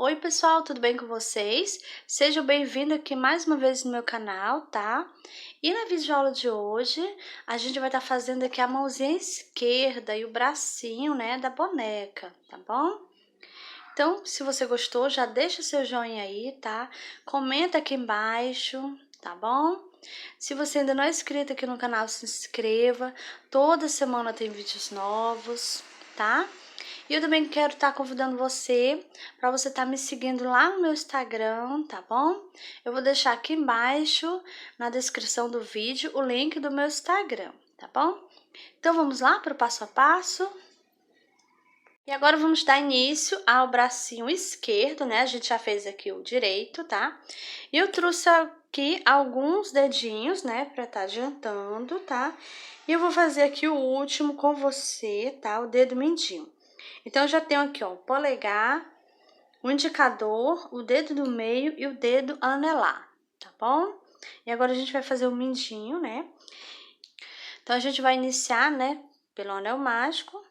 Oi pessoal, tudo bem com vocês? Sejam bem-vindos aqui mais uma vez no meu canal, tá? E na videoaula de hoje, a gente vai estar fazendo aqui a mãozinha esquerda e o bracinho, né, da boneca, tá bom? Então, se você gostou, já deixa seu joinha aí, tá? Comenta aqui embaixo, tá bom? Se você ainda não é inscrito aqui no canal, se inscreva. Toda semana tem vídeos novos, tá? E eu também quero estar convidando você para você estar me seguindo lá no meu Instagram, tá bom? Eu vou deixar aqui embaixo na descrição do vídeo o link do meu Instagram, tá bom? Então vamos lá para o passo a passo. E agora vamos dar início ao bracinho esquerdo, né? A gente já fez aqui o direito, tá? E eu trouxe aqui alguns dedinhos, né? Pra estar adiantando, tá? E eu vou fazer aqui o último com você, tá? O dedo mindinho. Então, eu já tenho aqui, ó, o polegar, o indicador, o dedo do meio e o dedo anelar, tá bom? E agora a gente vai fazer o mindinho, né? Então, a gente vai iniciar, né? Pelo anel mágico.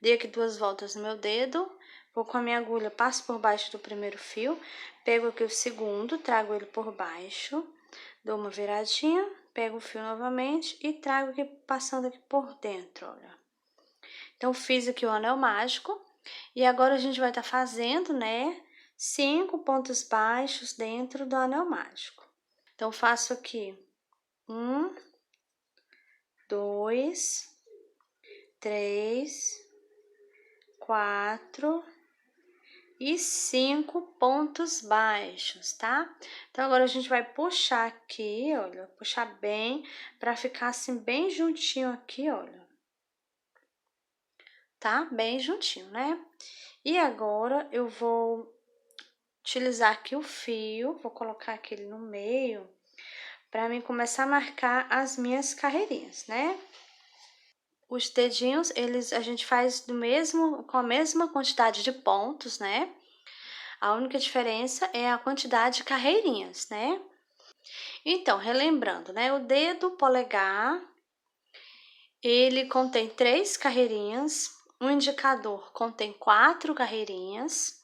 Dei aqui 2 voltas no meu dedo, vou com a minha agulha, passo por baixo do primeiro fio, pego aqui o segundo, trago ele por baixo, dou uma viradinha, pego o fio novamente e trago aqui, passando aqui por dentro, olha. Então, fiz aqui o anel mágico e agora a gente vai estar fazendo, né, 5 pontos baixos dentro do anel mágico. Então, faço aqui 1, 2, 3, 4 e 5 pontos baixos, tá? Então, agora a gente vai puxar aqui, olha, puxar bem, pra ficar assim, bem juntinho aqui, olha. Tá? Bem juntinho, né? E agora, eu vou utilizar aqui o fio, vou colocar aqui ele no meio, pra mim começar a marcar as minhas carreirinhas, né? Os dedinhos, a gente faz com a mesma quantidade de pontos, né? A única diferença é a quantidade de carreirinhas, né? Então, relembrando, né? O dedo polegar, ele contém 3 carreirinhas, o indicador contém 4 carreirinhas,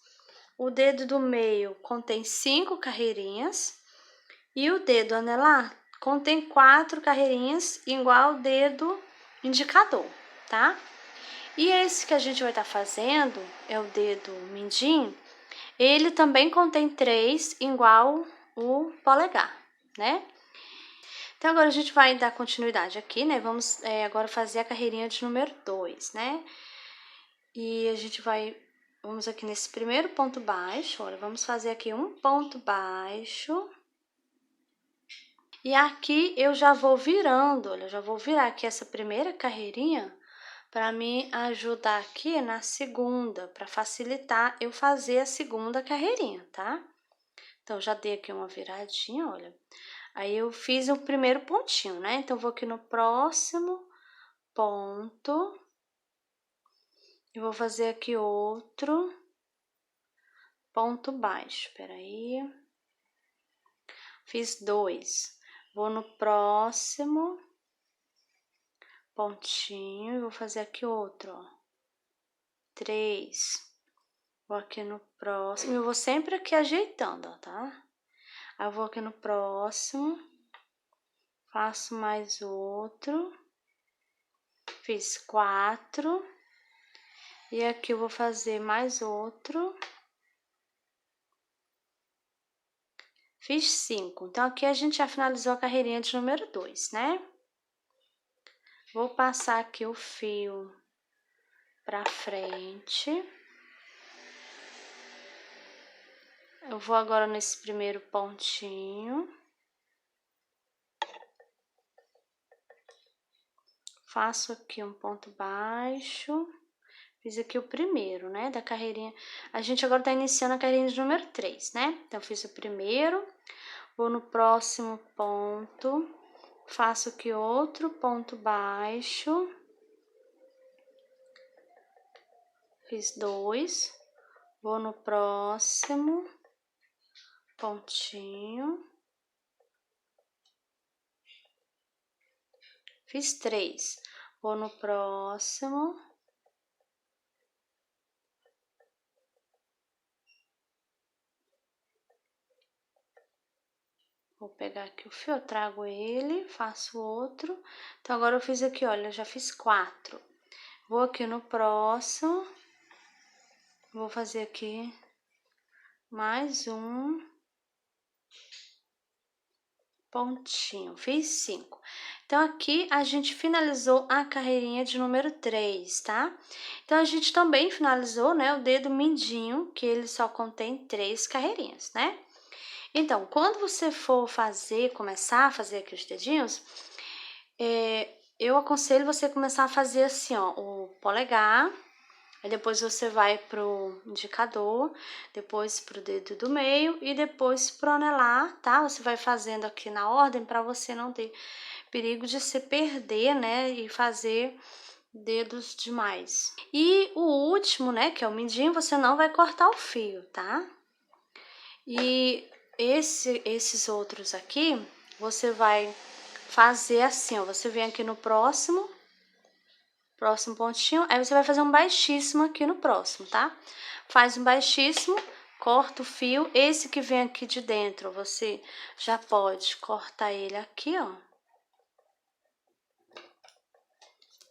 o dedo do meio contém 5 carreirinhas e o dedo anelar contém 4 carreirinhas igual ao dedo indicador, tá? E esse que a gente vai estar fazendo é o dedo mindinho. Ele também contém 3, igual o polegar, né? Então, agora a gente vai dar continuidade aqui, né? Vamos agora fazer a carreirinha de número 2, né? E a gente vamos aqui nesse primeiro ponto baixo, olha, vamos fazer aqui um ponto baixo. E aqui eu já vou virando, olha, já vou virar aqui essa primeira carreirinha para me ajudar aqui na segunda, para facilitar eu fazer a segunda carreirinha, tá? Então, já dei aqui uma viradinha, olha. Aí, eu fiz o primeiro pontinho, né? Então, vou aqui no próximo ponto. E vou fazer aqui outro ponto baixo, peraí. Fiz 2. Vou no próximo pontinho e vou fazer aqui outro, ó. 3. Vou aqui no próximo, eu vou sempre aqui ajeitando, ó, tá? Aí, eu vou aqui no próximo, faço mais outro, fiz 4, e aqui eu vou fazer mais outro, fiz 5. Então, aqui a gente já finalizou a carreirinha de número 2, né? Vou passar aqui o fio pra frente. Eu vou agora nesse primeiro pontinho. Faço aqui um ponto baixo. Fiz aqui o primeiro, né, da carreirinha. A gente agora tá iniciando a carreirinha de número 3, né? Então, fiz o primeiro, vou no próximo ponto, faço aqui outro ponto baixo. Fiz 2, vou no próximo pontinho. Fiz 3, vou no próximo. Vou pegar aqui o fio, eu trago ele, faço outro. Então, agora eu fiz aqui, olha, eu já fiz 4. Vou aqui no próximo, vou fazer aqui mais um pontinho, fiz 5. Então, aqui a gente finalizou a carreirinha de número 3, tá? Então, a gente também finalizou, né, o dedo mindinho, que ele só contém 3 carreirinhas, né? Então, quando você for começar a fazer aqui os dedinhos, eu aconselho você começar a fazer assim, ó, o polegar, aí depois você vai pro indicador, depois pro dedo do meio e depois pro anelar, tá? Você vai fazendo aqui na ordem para você não ter perigo de se perder, né? E fazer dedos demais. E o último, né, que é o mindinho, você não vai cortar o fio, tá? E esses outros aqui, você vai fazer assim, ó. Você vem aqui no próximo pontinho, aí você vai fazer um baixíssimo aqui no próximo, tá? Faz um baixíssimo, corta o fio. Esse que vem aqui de dentro, você já pode cortar ele aqui, ó.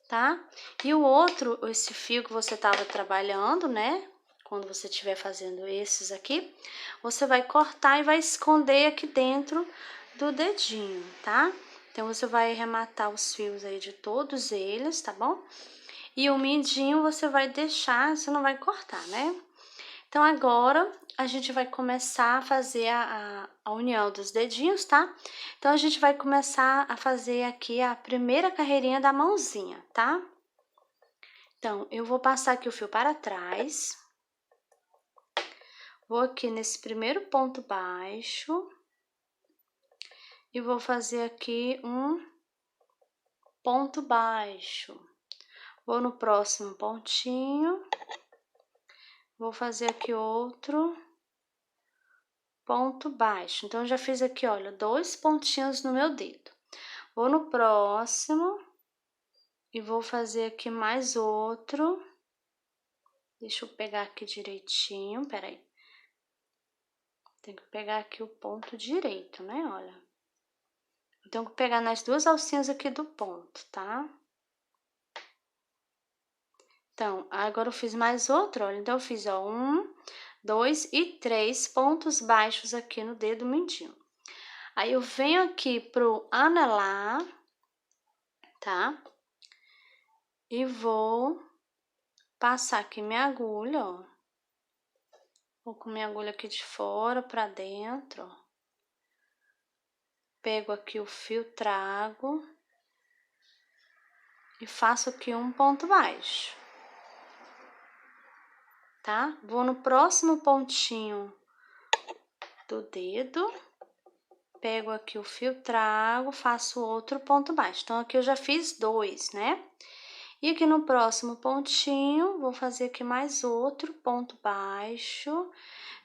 Tá? E o outro, esse fio que você tava trabalhando, né? Quando você estiver fazendo esses aqui, você vai cortar e vai esconder aqui dentro do dedinho, tá? Então, você vai arrematar os fios aí de todos eles, tá bom? E o mindinho você vai deixar, você não vai cortar, né? Então, agora a gente vai começar a fazer a união dos dedinhos, tá? Então, a gente vai começar a fazer aqui a primeira carreirinha da mãozinha, tá? Então, eu vou passar aqui o fio para trás. Vou aqui nesse primeiro ponto baixo. E vou fazer aqui um ponto baixo. Vou no próximo pontinho. Vou fazer aqui outro ponto baixo. Então, eu já fiz aqui, olha, 2 pontinhos no meu dedo. Vou no próximo e vou fazer aqui mais outro. Deixa eu pegar aqui direitinho, peraí. Tem que pegar aqui o ponto direito, né, olha. Eu tenho que pegar nas 2 alcinhas aqui do ponto, tá? Então, agora eu fiz mais outro, olha. Então, eu fiz, ó, 1, 2 e 3 pontos baixos aqui no dedo mindinho. Aí, eu venho aqui pro anelar, tá? E vou passar aqui minha agulha, ó. Vou com minha agulha aqui de fora pra dentro, ó. Pego aqui o fio, trago e faço aqui um ponto baixo, tá? Vou no próximo pontinho do dedo, pego aqui o fio, trago, faço outro ponto baixo. Então, aqui eu já fiz 2, né? E aqui no próximo pontinho, vou fazer aqui mais outro ponto baixo.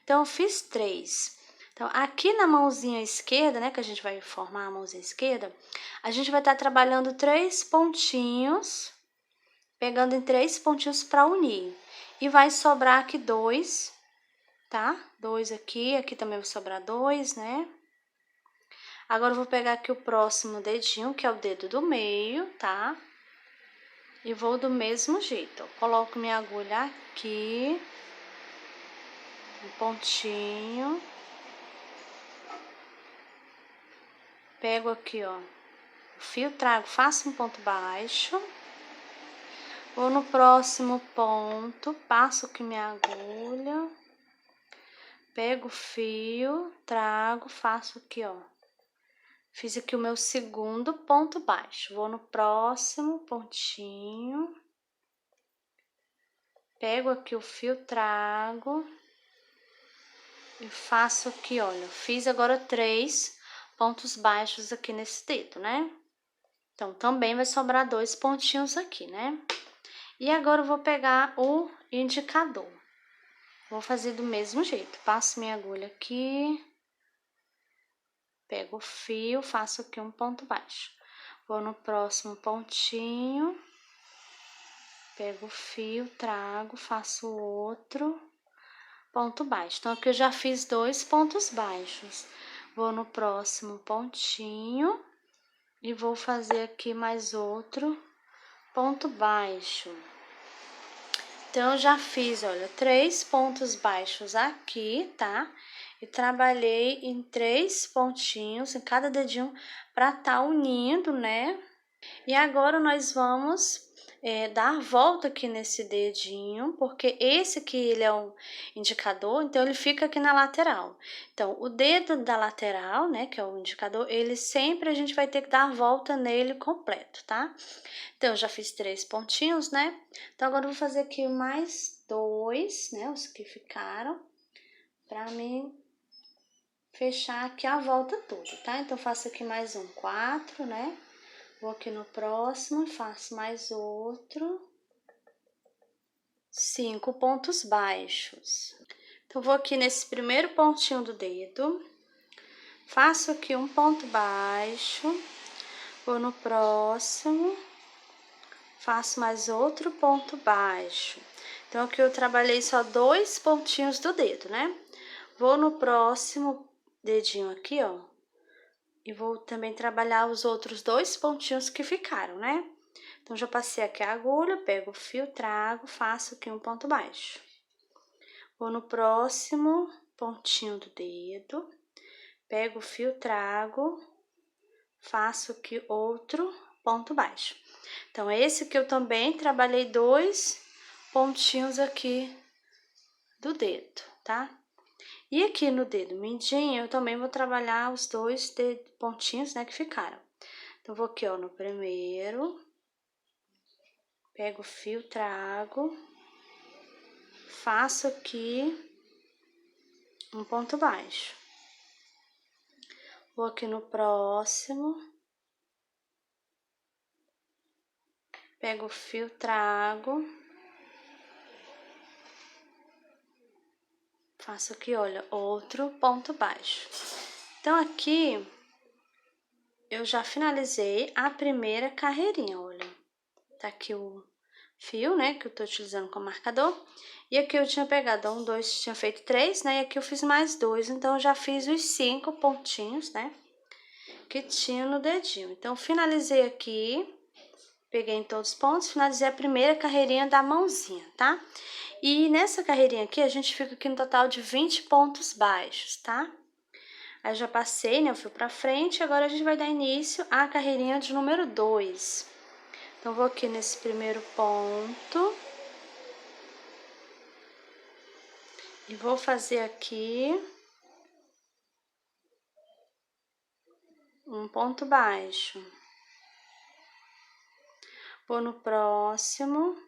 Então, eu fiz 3. Então, aqui na mãozinha esquerda, né, que a gente vai formar a mãozinha esquerda, a gente vai estar trabalhando 3 pontinhos, pegando em 3 pontinhos para unir. E vai sobrar aqui 2, tá? 2 aqui, aqui também vai sobrar 2, né? Agora, eu vou pegar aqui o próximo dedinho, que é o dedo do meio, tá? E vou do mesmo jeito, ó. Coloco minha agulha aqui, um pontinho. Pego aqui, ó, o fio, trago, faço um ponto baixo. Vou no próximo ponto, passo aqui minha agulha. Pego o fio, trago, faço aqui, ó. Fiz aqui o meu segundo ponto baixo. Vou no próximo pontinho. Pego aqui o fio, trago. E faço aqui, olha, fiz agora 3 pontos baixos aqui nesse dedo, né? Então, também vai sobrar 2 pontinhos aqui, né? E agora eu vou pegar o indicador. Vou fazer do mesmo jeito. Passo minha agulha aqui. Pego o fio, faço aqui um ponto baixo. Vou no próximo pontinho. Pego o fio, trago, faço outro ponto baixo. Então, aqui eu já fiz 2 pontos baixos. Vou no próximo pontinho e vou fazer aqui mais outro ponto baixo. Então, eu já fiz, olha, 3 pontos baixos aqui, tá? E trabalhei em 3 pontinhos em cada dedinho pra tá unindo, né? E agora nós vamos dar volta aqui nesse dedinho, porque esse aqui ele é um indicador, então ele fica aqui na lateral. Então, o dedo da lateral, né, que é o indicador, ele sempre a gente vai ter que dar a volta nele completo, tá? Então, eu já fiz 3 pontinhos, né? Então, agora eu vou fazer aqui mais 2, né, os que ficaram, pra mim fechar aqui a volta toda, tá? Então, faço aqui mais um 4, né? Vou aqui no próximo e faço mais outro. 5 pontos baixos. Então, vou aqui nesse primeiro pontinho do dedo, faço aqui um ponto baixo, vou no próximo, faço mais outro ponto baixo. Então, aqui eu trabalhei só 2 pontinhos do dedo, né? Vou no próximo dedinho aqui, ó. E vou também trabalhar os outros 2 pontinhos que ficaram, né? Então, já passei aqui a agulha, pego o fio, trago, faço aqui um ponto baixo. Vou no próximo pontinho do dedo, pego o fio, trago, faço aqui outro ponto baixo. Então, esse aqui eu também trabalhei 2 pontinhos aqui do dedo, tá? E aqui no dedo mindinho, eu também vou trabalhar os 2 pontinhos, né, que ficaram. Então, vou aqui, ó, no primeiro, pego o fio, trago, faço aqui um ponto baixo. Vou aqui no próximo, pego o fio, trago, faço aqui, olha, outro ponto baixo. Então, aqui eu já finalizei a primeira carreirinha, olha. Tá aqui o fio, né, que eu tô utilizando como marcador. E aqui eu tinha pegado 1, 2, tinha feito 3, né, e aqui eu fiz mais 2. Então, eu já fiz os 5 pontinhos, né, que tinha no dedinho. Então, finalizei aqui, peguei em todos os pontos, finalizei a primeira carreirinha da mãozinha, tá? E nessa carreirinha aqui, a gente fica aqui no total de 20 pontos baixos, tá? Aí, já passei, né, o fio pra frente, agora a gente vai dar início à carreirinha de número 2. Então, vou aqui nesse primeiro ponto. E vou fazer aqui um ponto baixo. Vou no próximo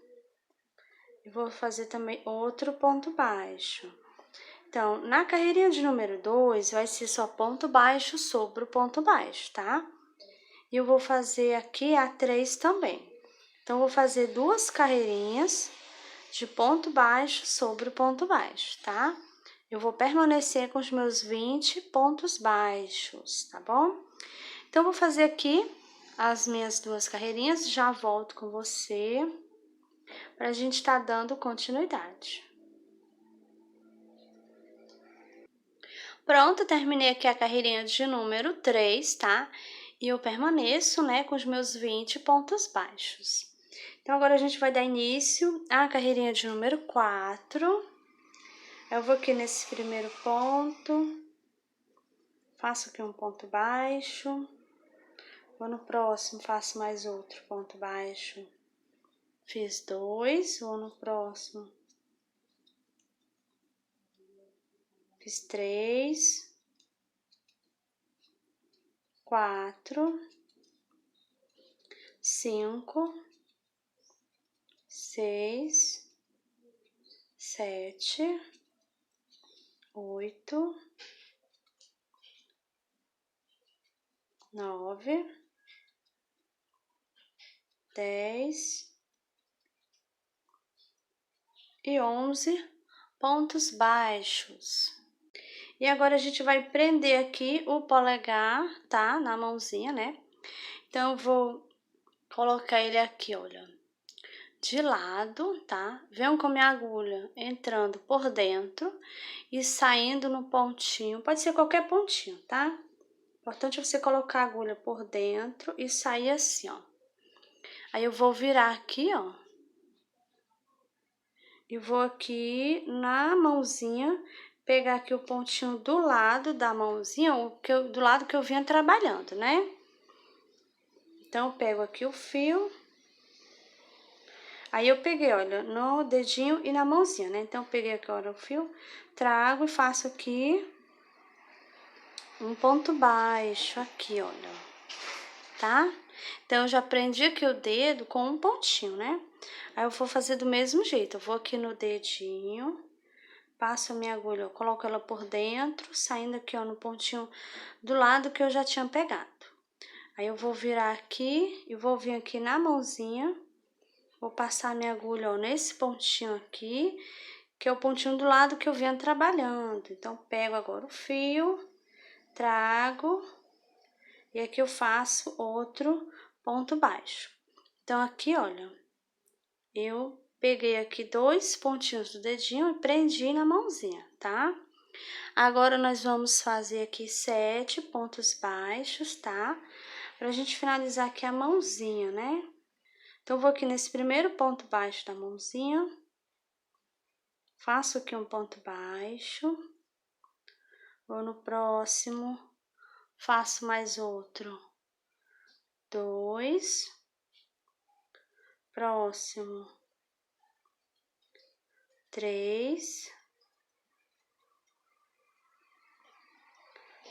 e vou fazer também outro ponto baixo. Então, na carreirinha de número 2, vai ser só ponto baixo sobre o ponto baixo, tá? E eu vou fazer aqui a 3 também. Então, vou fazer 2 carreirinhas de ponto baixo sobre o ponto baixo, tá? Eu vou permanecer com os meus 20 pontos baixos, tá bom? Então, vou fazer aqui as minhas 2 carreirinhas, já volto com você, pra gente tá dando continuidade. Pronto, terminei aqui a carreirinha de número 3, tá? E eu permaneço, né, com os meus 20 pontos baixos. Então, agora a gente vai dar início à carreirinha de número 4. Eu vou aqui nesse primeiro ponto, faço aqui um ponto baixo. Vou no próximo, faço mais outro ponto baixo. Fiz 2, vou no próximo. Fiz 3, 4, 5, 6, 7, 8, 9, 10 e 11 pontos baixos. E agora a gente vai prender aqui o polegar, tá? Na mãozinha, né? Então, eu vou colocar ele aqui, olha, de lado, tá? Venho com a minha agulha entrando por dentro e saindo no pontinho, pode ser qualquer pontinho, tá? O importante é você colocar a agulha por dentro e sair assim, ó. Aí eu vou virar aqui, ó. E vou aqui na mãozinha, pegar aqui o pontinho do lado da mãozinha, do lado que eu vinha trabalhando, né? Então, eu pego aqui o fio. Aí, eu peguei, olha, no dedinho e na mãozinha, né? Então, eu peguei aqui, olha, o fio, trago e faço aqui um ponto baixo aqui, olha, tá? Então, eu já prendi aqui o dedo com um pontinho, né? Aí, eu vou fazer do mesmo jeito, eu vou aqui no dedinho, passo a minha agulha, eu coloco ela por dentro, saindo aqui, ó, no pontinho do lado que eu já tinha pegado. Aí, eu vou virar aqui e vou vir aqui na mãozinha, vou passar a minha agulha, ó, nesse pontinho aqui, que é o pontinho do lado que eu vinha trabalhando. Então, pego agora o fio, trago, e aqui eu faço outro ponto baixo. Então, aqui, olha, eu peguei aqui 2 pontinhos do dedinho e prendi na mãozinha, tá? Agora, nós vamos fazer aqui 7 pontos baixos, tá? Pra gente finalizar aqui a mãozinha, né? Então, eu vou aqui nesse primeiro ponto baixo da mãozinha, faço aqui um ponto baixo, vou no próximo, faço mais outro, 2, próximo, 3,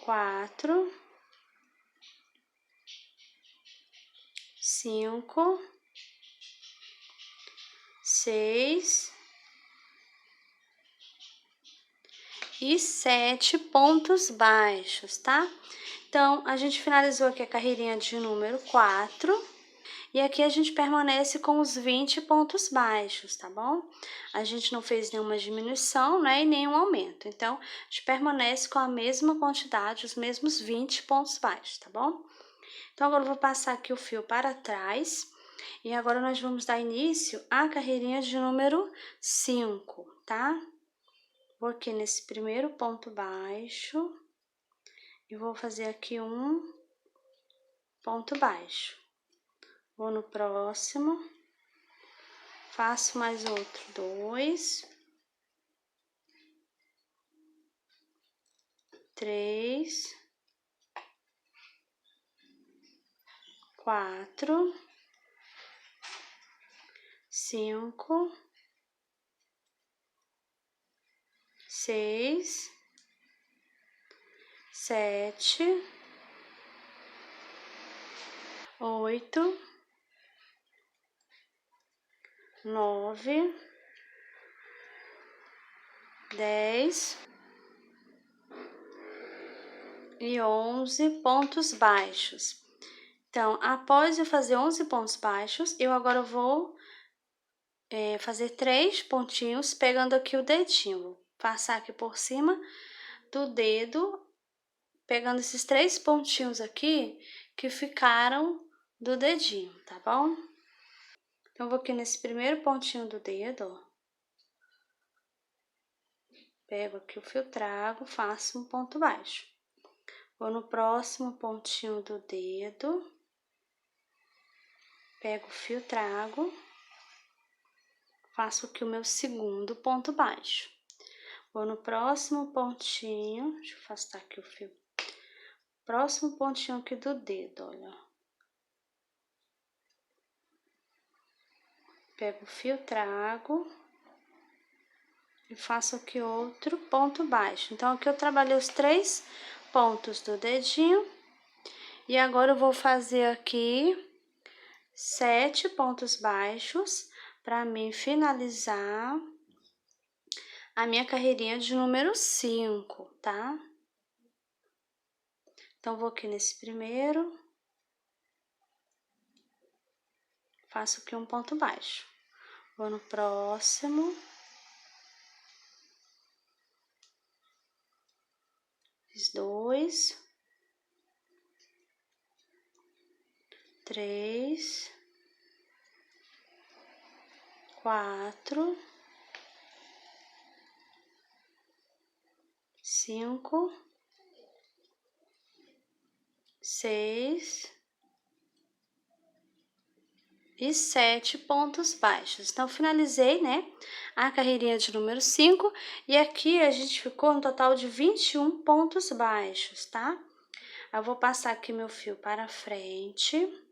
4, 5, 6 e 7 pontos baixos, tá? Então, a gente finalizou aqui a carreirinha de número 4. E aqui a gente permanece com os 20 pontos baixos, tá bom? A gente não fez nenhuma diminuição, né, e nenhum aumento. Então, a gente permanece com a mesma quantidade, os mesmos 20 pontos baixos, tá bom? Então, agora eu vou passar aqui o fio para trás. E agora nós vamos dar início à carreirinha de número 5, tá? Vou aqui nesse primeiro ponto baixo e vou fazer aqui um ponto baixo. Vou no próximo, faço mais outro, 2, 3, 4, 5, 6, 7, 8, 9, 10 e 11 pontos baixos. Então, após eu fazer 11 pontos baixos, eu agora vou fazer 3 pontinhos pegando aqui o dedinho. Vou passar aqui por cima do dedo, pegando esses 3 pontinhos aqui que ficaram do dedinho, tá bom? Então, eu vou aqui nesse primeiro pontinho do dedo, ó. Pego aqui o fio, trago, faço um ponto baixo. Vou no próximo pontinho do dedo, pego o fio, trago, faço aqui o meu segundo ponto baixo. Vou no próximo pontinho, deixa eu afastar aqui o fio. Próximo pontinho aqui do dedo, olha. Pego o fio, trago e faço aqui outro ponto baixo. Então, aqui eu trabalhei os 3 pontos do dedinho. E agora eu vou fazer aqui 7 pontos baixos para mim finalizar a minha carreirinha de número 5, tá? Então, vou aqui nesse primeiro, faço aqui um ponto baixo. Vou no próximo, fiz 2, 3, 4, 5, 6 e 7 pontos baixos. Então, finalizei, né, a carreirinha de número 5 e aqui a gente ficou no total de 21 pontos baixos, tá? Eu vou passar aqui meu fio para frente.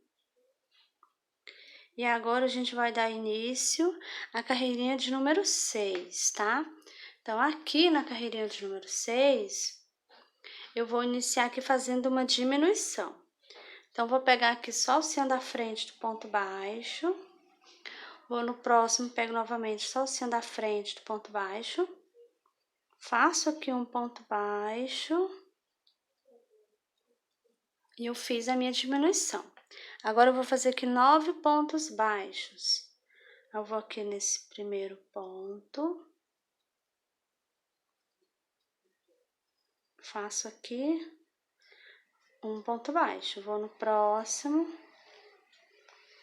E agora a gente vai dar início à carreirinha de número 6, tá? Então, aqui na carreirinha de número 6, eu vou iniciar aqui fazendo uma diminuição. Então, vou pegar aqui só o alcinha da frente do ponto baixo. Vou no próximo, pego novamente só o alcinha da frente do ponto baixo. Faço aqui um ponto baixo. E eu fiz a minha diminuição. Agora, eu vou fazer aqui 9 pontos baixos. Eu vou aqui nesse primeiro ponto. Faço aqui um ponto baixo. Vou no próximo.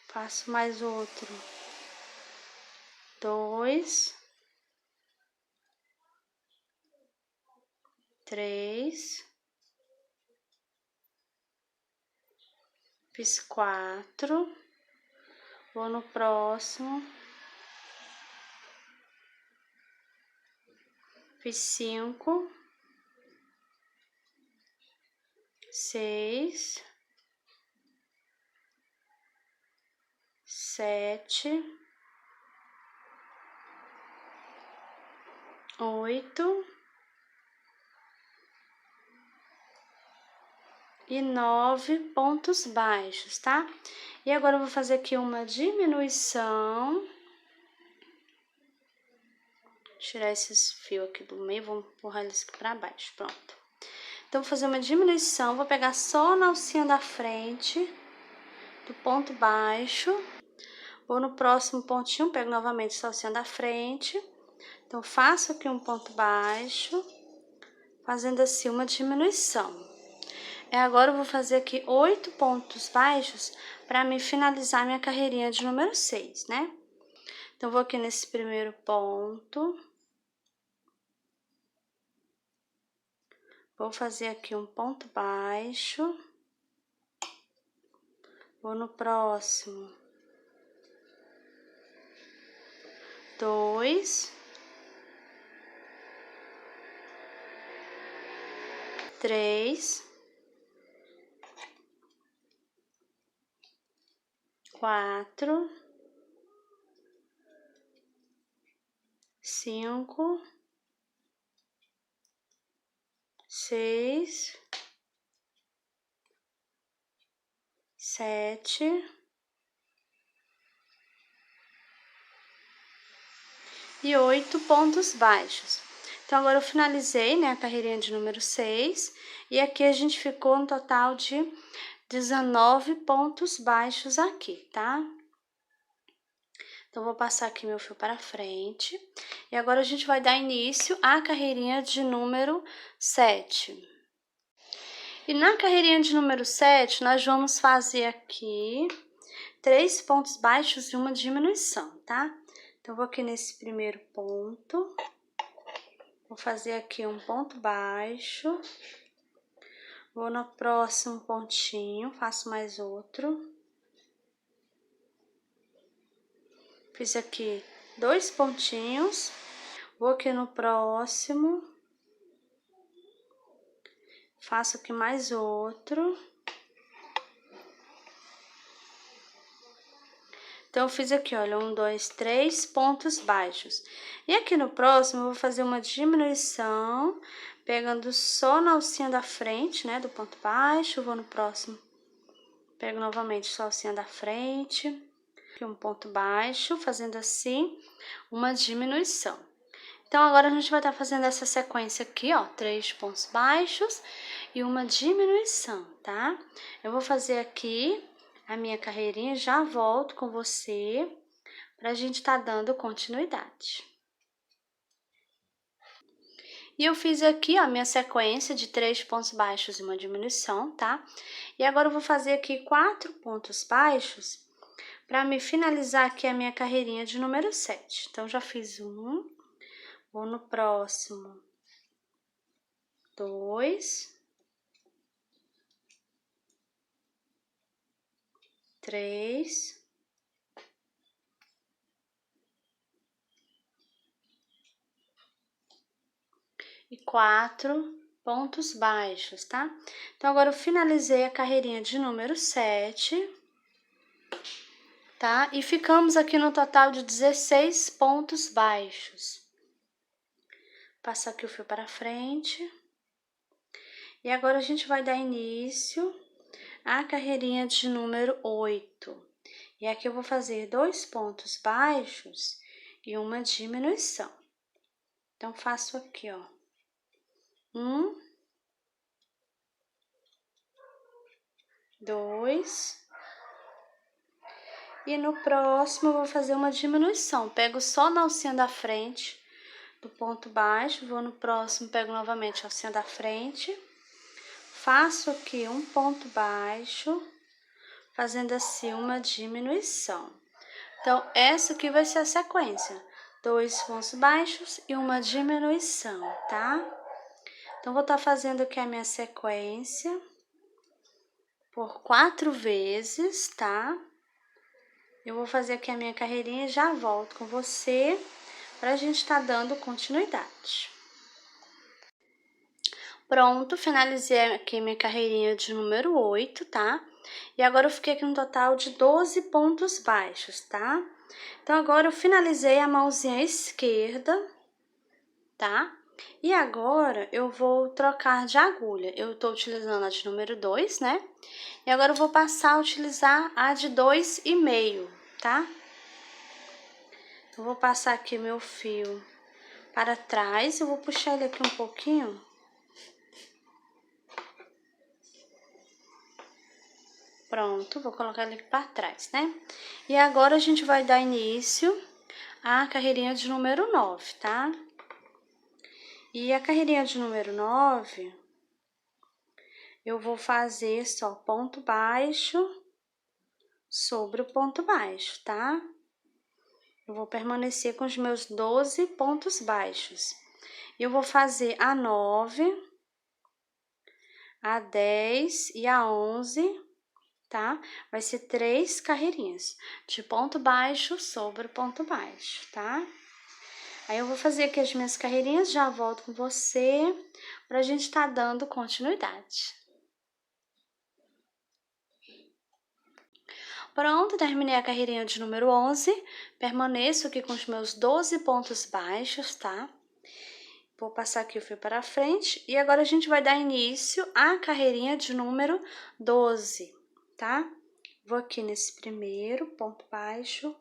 Faço mais outro. 2. 3. Fiz 4. Vou no próximo. Fiz 5, 6, 7, 8 e 9 pontos baixos, tá? E agora eu vou fazer aqui uma diminuição. Tirar esses fios aqui do meio, vou empurrar eles aqui pra baixo, pronto. Então, vou fazer uma diminuição, vou pegar só na alcinha da frente do ponto baixo. Vou no próximo pontinho, pego novamente só a alcinha da frente. Então, faço aqui um ponto baixo, fazendo assim uma diminuição. E agora eu vou fazer aqui 8 pontos baixos para me finalizar minha carreirinha de número 6, né? Então, vou aqui nesse primeiro ponto. Vou fazer aqui um ponto baixo. Vou no próximo. 2. 3. 4. 5. 6. 7. E 8 pontos baixos. Então, agora eu finalizei, né, a carreirinha de número 6. E aqui a gente ficou um total de 19 pontos baixos aqui, tá? Então, vou passar aqui meu fio para frente. E agora a gente vai dar início à carreirinha de número 7. E na carreirinha de número 7, nós vamos fazer aqui 3 pontos baixos e uma diminuição, tá? Então, vou aqui nesse primeiro ponto. Vou fazer aqui um ponto baixo. Vou no próximo pontinho, faço mais outro. Fiz aqui 2 pontinhos. Vou aqui no próximo. Faço aqui mais outro. Então, eu fiz aqui, olha, 1, 2, 3 pontos baixos. E aqui no próximo, eu vou fazer uma diminuição, pegando só na alcinha da frente, né, do ponto baixo. Vou no próximo, pego novamente só a alcinha da frente. Aqui um ponto baixo, fazendo assim, uma diminuição. Então, agora a gente vai estar fazendo essa sequência aqui, ó, 3 pontos baixos e uma diminuição, tá? Eu vou fazer aqui a minha carreirinha, já volto com você pra gente tá dando continuidade. E eu fiz aqui, ó, a minha sequência de 3 pontos baixos e uma diminuição, tá? E agora eu vou fazer aqui 4 pontos baixos para me finalizar aqui a minha carreirinha de número 7. Então, já fiz um, vou no próximo, 2, 3, e 4 pontos baixos, tá? Então, agora eu finalizei a carreirinha de número 7, tá? E ficamos aqui no total de 16 pontos baixos. Passar aqui o fio para frente. E agora a gente vai dar início à carreirinha de número 8. E aqui eu vou fazer 2 pontos baixos e uma diminuição. Então, faço aqui, ó. 1, 2, e no próximo eu vou fazer uma diminuição. Pego só na alcinha da frente do ponto baixo, vou no próximo, pego novamente a alcinha da frente, faço aqui um ponto baixo, fazendo assim uma diminuição. Então, essa aqui vai ser a sequência: 2 pontos baixos e uma diminuição, tá? Então, vou estar fazendo aqui a minha sequência por 4 vezes, tá? Eu vou fazer aqui a minha carreirinha e já volto com você pra gente estar dando continuidade. Pronto, finalizei aqui minha carreirinha de número 8, tá? E agora eu fiquei aqui no total de 12 pontos baixos, tá? Então, agora eu finalizei a mãozinha esquerda, tá? E agora eu vou trocar de agulha. Eu tô utilizando a de número 2, né? E agora eu vou passar a utilizar a de 2,5, tá? Eu vou passar aqui meu fio para trás, eu vou puxar ele aqui um pouquinho. Pronto, vou colocar ele aqui para trás, né? E agora a gente vai dar início à carreirinha de número 9, tá? E a carreirinha de número 9, eu vou fazer só ponto baixo sobre o ponto baixo, tá? Eu vou permanecer com os meus 12 pontos baixos. Eu vou fazer a 9, a 10 e a 11, tá? Vai ser 3 carreirinhas de ponto baixo sobre ponto baixo, tá? Aí eu vou fazer aqui as minhas carreirinhas, já volto com você pra gente tá dando continuidade. Pronto, terminei a carreirinha de número 11, permaneço aqui com os meus 12 pontos baixos, tá? Vou passar aqui o fio para frente e agora a gente vai dar início à carreirinha de número 12, tá? Vou aqui nesse primeiro ponto baixo,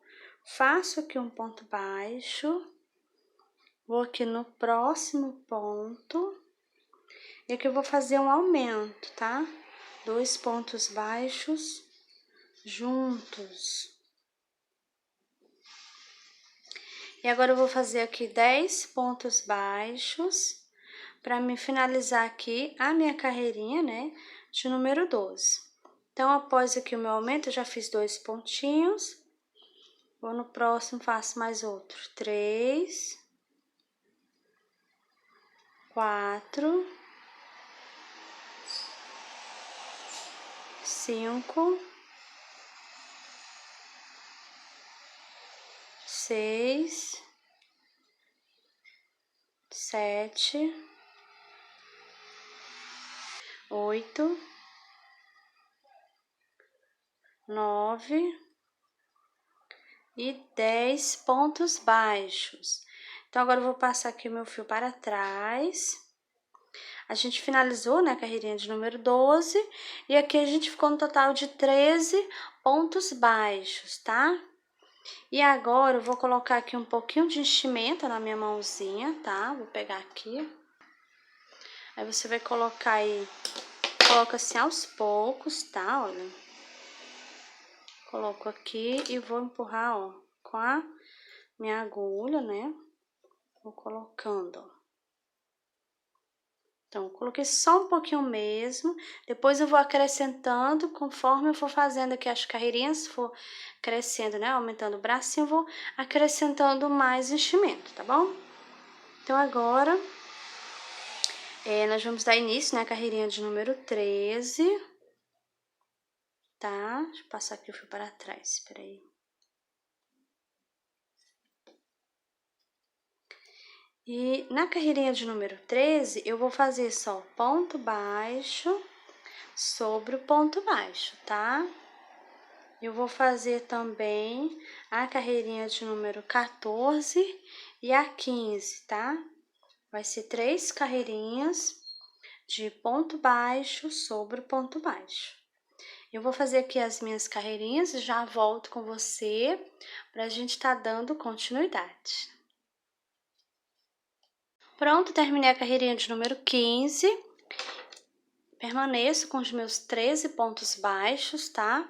faço aqui um ponto baixo, vou aqui no próximo ponto, e aqui eu vou fazer um aumento, tá? 2 pontos baixos juntos. E agora eu vou fazer aqui 10 pontos baixos para me finalizar aqui a minha carreirinha, né, de número 12. Então, após aqui o meu aumento, eu já fiz 2 pontinhos. Vou no próximo, faço mais outro. 3, 4, 5, 6, 7, 8, 9 e 10 pontos baixos. Então, agora eu vou passar aqui o meu fio para trás. A gente finalizou, né, a carreirinha de número 12, e aqui a gente ficou no total de 13 pontos baixos, tá? E agora eu vou colocar aqui um pouquinho de enchimento na minha mãozinha, tá? Vou pegar aqui. Aí você vai colocar aí, coloca assim aos poucos, tá? Olha. Coloco aqui e vou empurrar, ó, com a minha agulha, né? Vou colocando, ó. Então, coloquei só um pouquinho mesmo, depois eu vou acrescentando, conforme eu for fazendo aqui as carreirinhas, for crescendo, né, aumentando o bracinho, eu vou acrescentando mais enchimento, tá bom? Então, agora, nós vamos dar início, né, carreirinha de número 13, tá? Deixa eu passar aqui o fio para trás, espera aí. E na carreirinha de número 13, eu vou fazer só ponto baixo sobre o ponto baixo, tá? Eu vou fazer também a carreirinha de número 14 e a 15, tá? Vai ser 3 carreirinhas de ponto baixo sobre ponto baixo. Eu vou fazer aqui as minhas carreirinhas e já volto com você pra gente tá dando continuidade. Pronto, terminei a carreirinha de número 15. Permaneço com os meus 13 pontos baixos, tá?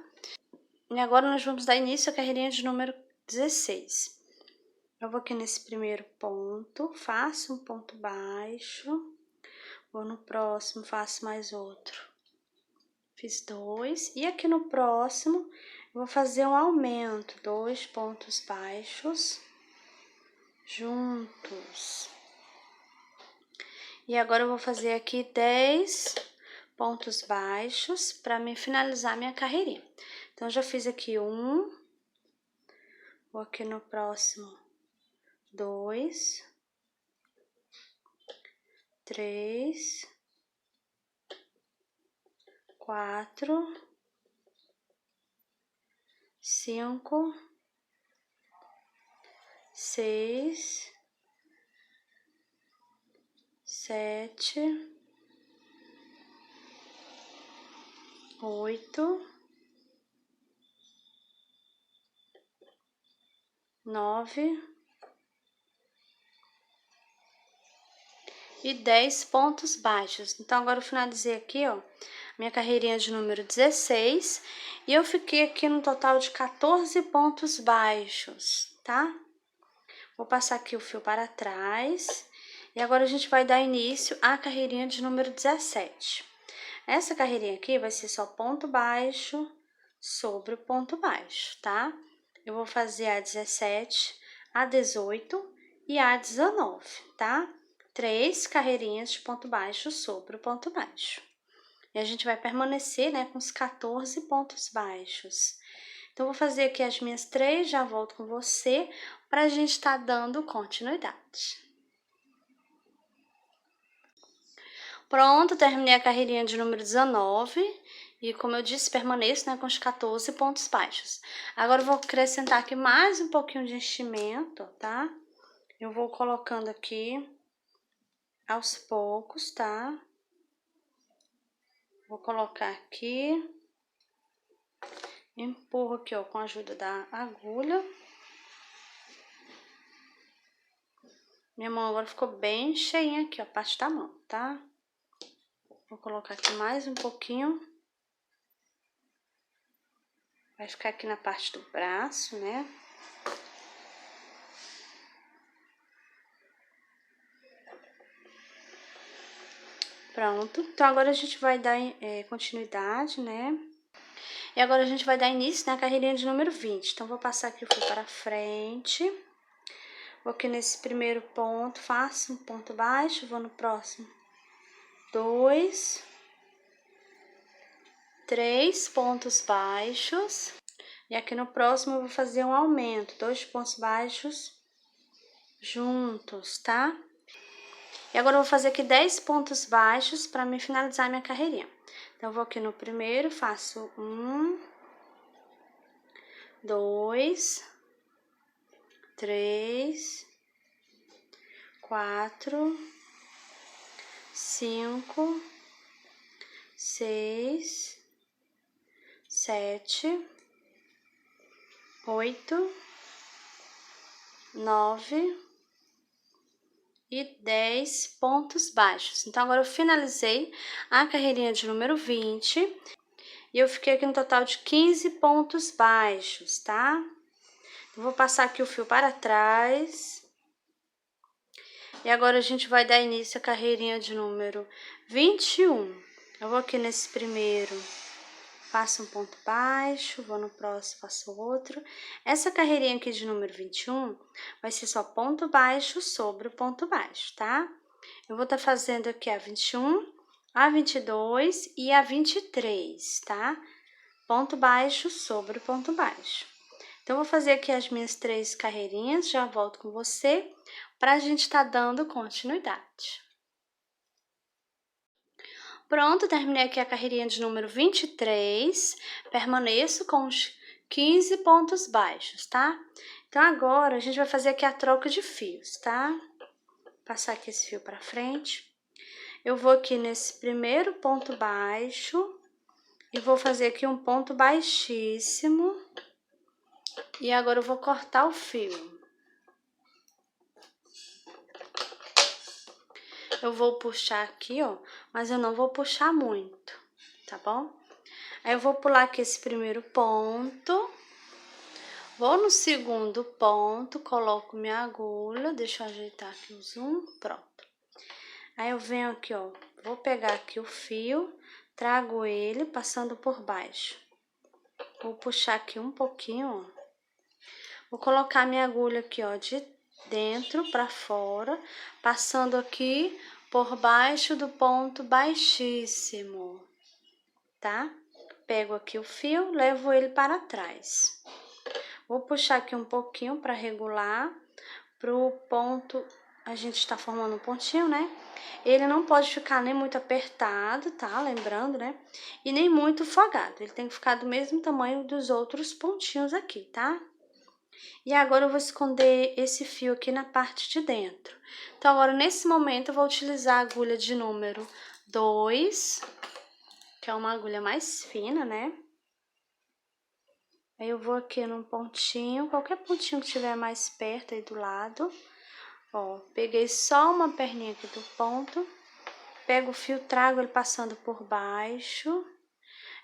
E agora nós vamos dar início à carreirinha de número 16. Eu vou aqui nesse primeiro ponto, faço um ponto baixo, vou no próximo, faço mais outro. Fiz 2, e aqui no próximo, eu vou fazer um aumento, 2 pontos baixos juntos. E agora eu vou fazer aqui 10 pontos baixos para me finalizar minha carreirinha. Então, já fiz aqui um, vou aqui no próximo, 2, 3, 4, 5, 6, 7, 8, 9 e 10 pontos baixos. Então, agora eu finalizei aqui, ó, minha carreirinha de número 16, e eu fiquei aqui no total de 14 pontos baixos, tá? Vou passar aqui o fio para trás, e agora a gente vai dar início à carreirinha de número 17. Essa carreirinha aqui vai ser só ponto baixo sobre o ponto baixo, tá? Eu vou fazer a 17, a 18 e a 19, tá? 3 carreirinhas de ponto baixo sobre o ponto baixo. E a gente vai permanecer, né, com os 14 pontos baixos. Então, vou fazer aqui as minhas 3, já volto com você, pra gente tá dando continuidade. Pronto, terminei a carreirinha de número 19. E como eu disse, permaneço, né, com os 14 pontos baixos. Agora, eu vou acrescentar aqui mais um pouquinho de enchimento, tá? Eu vou colocando aqui aos poucos, tá? Vou colocar aqui. Empurro aqui, ó, com a ajuda da agulha. Minha mão agora ficou bem cheinha aqui, ó, a parte da mão, tá? Vou colocar aqui mais um pouquinho. Vai ficar aqui na parte do braço, né? Pronto. Então, agora a gente vai dar continuidade, né? E agora a gente vai dar início na carreirinha de número 20. Então, vou passar aqui o fio para frente. Vou aqui nesse primeiro ponto, faço um ponto baixo, vou no próximo. 2, 3 pontos baixos. E aqui no próximo eu vou fazer um aumento, 2 pontos baixos juntos, tá? E agora eu vou fazer aqui 10 pontos baixos para me finalizar minha carreirinha. Então, eu vou aqui no primeiro, faço 1, 2, 3, 4, 5, 6, 7, 8, 9 e 10 pontos baixos. Então, agora eu finalizei a carreirinha de número 20 e eu fiquei aqui no total de 15 pontos baixos, tá? Eu vou passar aqui o fio para trás. E agora a gente vai dar início à carreirinha de número 21. Eu vou aqui nesse primeiro, faço um ponto baixo, vou no próximo, faço outro. Essa carreirinha aqui de número 21 vai ser só ponto baixo sobre o ponto baixo, tá? Eu vou estar fazendo aqui a 21, a 22 e a 23, tá? Ponto baixo sobre o ponto baixo. Então, eu vou fazer aqui as minhas 3 carreirinhas, já volto com você, para a gente estar dando continuidade. Pronto, terminei aqui a carreirinha de número 23, permaneço com os 15 pontos baixos, tá? Então, agora a gente vai fazer aqui a troca de fios, tá? Passar aqui esse fio para frente. Eu vou aqui nesse primeiro ponto baixo e vou fazer aqui um ponto baixíssimo. E agora eu vou cortar o fio. Eu vou puxar aqui, ó, mas eu não vou puxar muito, tá bom? Aí eu vou pular aqui esse primeiro ponto, vou no segundo ponto, coloco minha agulha, deixa eu ajeitar aqui o zoom, pronto. Aí eu venho aqui, ó, vou pegar aqui o fio, trago ele passando por baixo. Vou puxar aqui um pouquinho, ó. Vou colocar minha agulha aqui, ó, de dentro para fora, passando aqui por baixo do ponto baixíssimo, tá? Pego aqui o fio, levo ele para trás. Vou puxar aqui um pouquinho para regular pro ponto, a gente está formando um pontinho, né? Ele não pode ficar nem muito apertado, tá? Lembrando, né? E nem muito folgado, ele tem que ficar do mesmo tamanho dos outros pontinhos aqui, tá? E agora eu vou esconder esse fio aqui na parte de dentro. Então, agora, nesse momento, eu vou utilizar a agulha de número 2, que é uma agulha mais fina, né? Aí, eu vou aqui num pontinho, qualquer pontinho que estiver mais perto aí do lado. Ó, peguei só uma perninha aqui do ponto. Pego o fio, trago ele passando por baixo.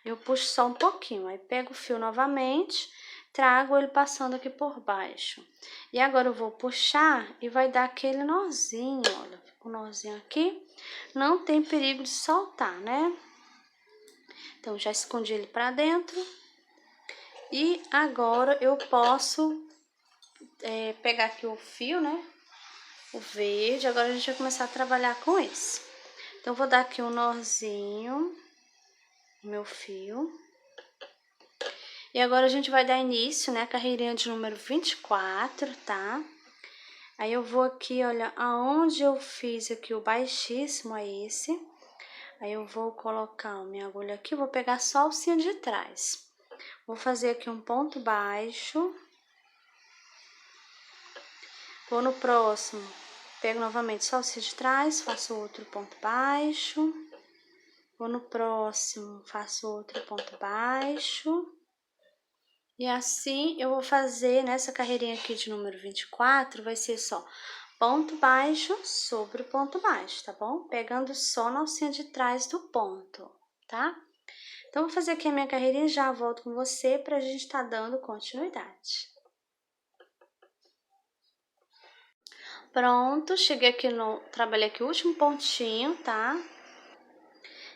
Eu puxo só um pouquinho, aí pego o fio novamente, trago ele passando aqui por baixo. E agora eu vou puxar e vai dar aquele nozinho, olha, fica um nozinho aqui. Não tem perigo de soltar, né? Então, já escondi ele pra dentro. E agora eu posso pegar aqui o fio, né? O verde, agora a gente vai começar a trabalhar com esse. Então, eu vou dar aqui um nozinho no meu fio. E agora a gente vai dar início, né, a carreirinha de número 24, tá? Aí eu vou aqui, olha, aonde eu fiz aqui o baixíssimo é esse. Aí eu vou colocar a minha agulha aqui, vou pegar só a alcinha de trás. Vou fazer aqui um ponto baixo. Vou no próximo, pego novamente só a alcinha de trás, faço outro ponto baixo. Vou no próximo, faço outro ponto baixo. E assim, eu vou fazer nessa carreirinha aqui de número 24, vai ser só ponto baixo sobre ponto baixo, tá bom? Pegando só na alcinha de trás do ponto, tá? Então, vou fazer aqui a minha carreirinha e já volto com você pra gente tá dando continuidade. Pronto, cheguei aqui no... Trabalhei aqui o último pontinho, tá?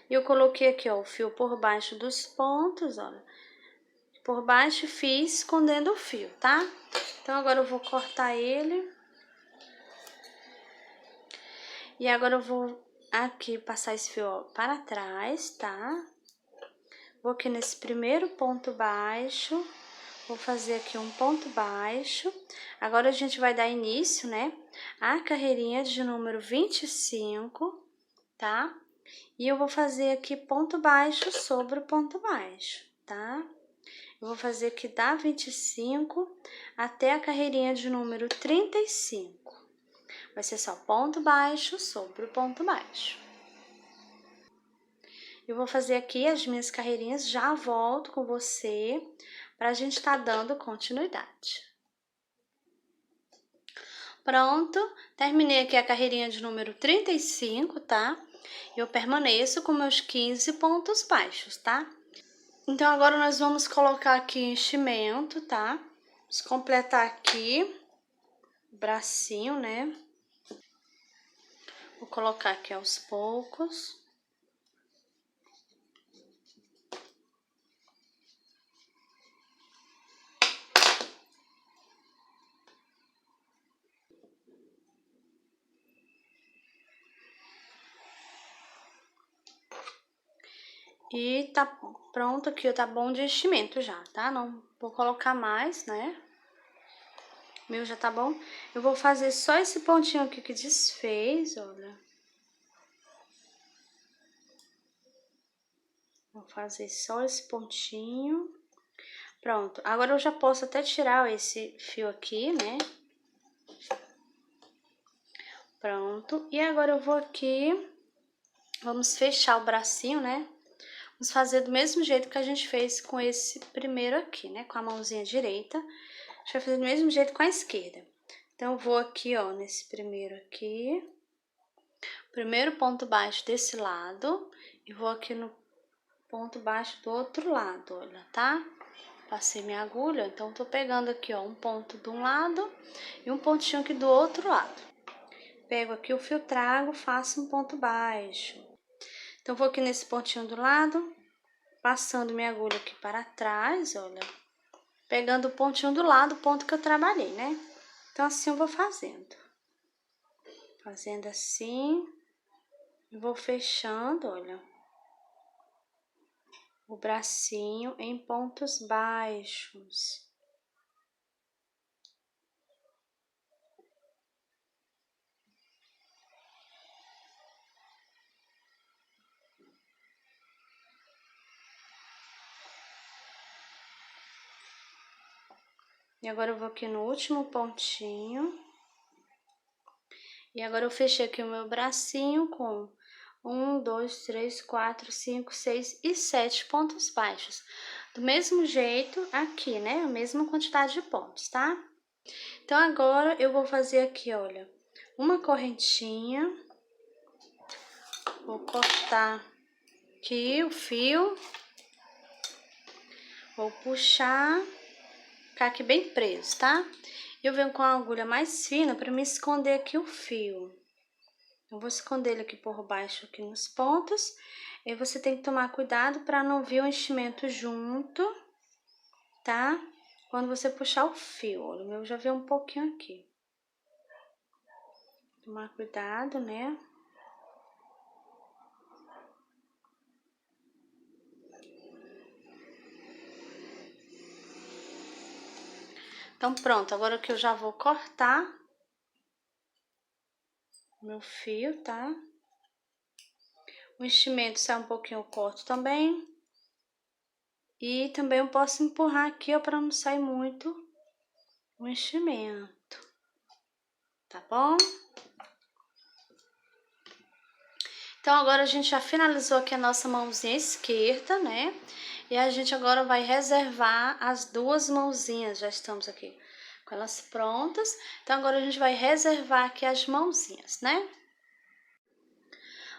E eu coloquei aqui, ó, o fio por baixo dos pontos, olha. Por baixo fiz escondendo o fio, tá? Então, agora eu vou cortar ele. E agora eu vou aqui passar esse fio, ó, para trás, tá? Vou aqui nesse primeiro ponto baixo, vou fazer aqui um ponto baixo. Agora a gente vai dar início, né, à carreirinha de número 25, tá? E eu vou fazer aqui ponto baixo sobre o ponto baixo, tá? Eu vou fazer aqui da 25 até a carreirinha de número 35. Vai ser só ponto baixo sobre o ponto baixo. Eu vou fazer aqui as minhas carreirinhas, já volto com você pra gente tá dando continuidade. Pronto, terminei aqui a carreirinha de número 35, tá? Eu permaneço com meus 15 pontos baixos, tá? Então, agora nós vamos colocar aqui enchimento, tá? Vamos completar aqui o bracinho, né? Vou colocar aqui aos poucos. E tá pronto aqui, ó, tá bom de enchimento já, tá? Não vou colocar mais, né? O meu já tá bom. Eu vou fazer só esse pontinho aqui que desfez, olha. Vou fazer só esse pontinho. Pronto. Agora eu já posso até tirar esse fio aqui, né? Pronto. E agora eu vou aqui, vamos fechar o bracinho, né? Vamos fazer do mesmo jeito que a gente fez com esse primeiro aqui, né? Com a mãozinha direita. A gente vai fazer do mesmo jeito com a esquerda. Então, eu vou aqui, ó, nesse primeiro aqui. Primeiro ponto baixo desse lado. E vou aqui no ponto baixo do outro lado, olha, tá? Passei minha agulha, então tô pegando aqui, ó, um ponto de um lado e um pontinho aqui do outro lado. Pego aqui o fio, trago, faço um ponto baixo. Então, vou aqui nesse pontinho do lado, passando minha agulha aqui para trás, olha. Pegando o pontinho do lado, o ponto que eu trabalhei, né? Então, assim eu vou fazendo. Fazendo assim. E vou fechando, olha. O bracinho em pontos baixos. E agora eu vou aqui no último pontinho. E agora eu fechei aqui o meu bracinho com 1, 2, 3, 4, 5, 6 e 7 pontos baixos. Do mesmo jeito aqui, né? A mesma quantidade de pontos, tá? Então, agora eu vou fazer aqui, olha, uma correntinha. Vou cortar aqui o fio. Vou puxar, ficar aqui bem preso, tá? Eu venho com a agulha mais fina para me esconder aqui o fio. Eu vou esconder ele aqui por baixo, aqui nos pontos. E você tem que tomar cuidado para não vir o enchimento junto, tá? Quando você puxar o fio, olha, o meu já veio um pouquinho aqui. Tomar cuidado, né? Então, pronto, agora que eu já vou cortar meu fio, tá? O enchimento sai um pouquinho, eu corto também. E também eu posso empurrar aqui, ó, para não sair muito o enchimento, tá bom? Então, agora a gente já finalizou aqui a nossa mãozinha esquerda, né? E a gente agora vai reservar as duas mãozinhas, já estamos aqui com elas prontas. Então, agora a gente vai reservar aqui as mãozinhas, né?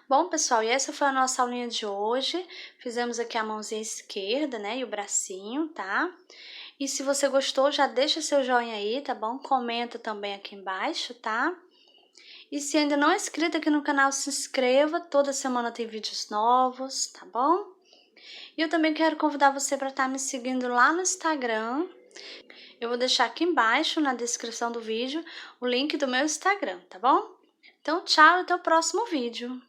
Bom, pessoal, e essa foi a nossa aulinha de hoje. Fizemos aqui a mãozinha esquerda, né, e o bracinho, tá? E se você gostou, já deixa seu joinha aí, tá bom? Comenta também aqui embaixo, tá? E se ainda não é inscrito aqui no canal, se inscreva. Toda semana tem vídeos novos, tá bom? E eu também quero convidar você para estar me seguindo lá no Instagram. Eu vou deixar aqui embaixo, na descrição do vídeo, o link do meu Instagram, tá bom? Então, tchau, até o próximo vídeo.